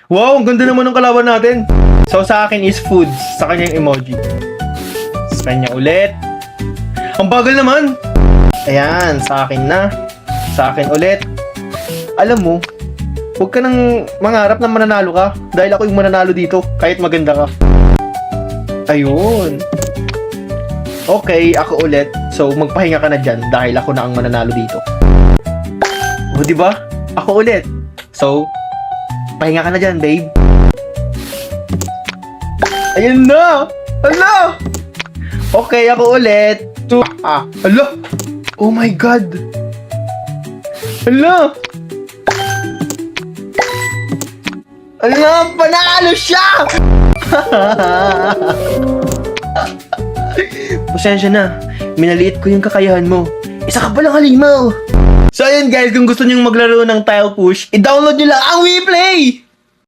Wow, ang ganda naman ng kalaban natin. So, sa akin is foods. Sa kanya yung emoji. Sa kanya ulit. Ang bagal naman. Ayan, sa akin na. Sa akin ulit. Alam mo, huwag ka nang mangarap na mananalo ka. Dahil ako yung mananalo dito, kahit maganda ka. Ayun. Okay, ako ulit. So, magpahinga ka na dyan dahil ako na ang mananalo dito. O, diba? Ako ulit. So, pahinga ka na dyan, babe. Ayun na! Hala! Okay, ako ulit. Hala! Oh my God! Hala! Hala! Panalo siya! Pasensya na. Minaliit ko yung kakayahan mo. Isa ka palang halimaw. So ayun guys, kung gusto nyong maglaro ng tile push, i-download nyo lang ang WePlay!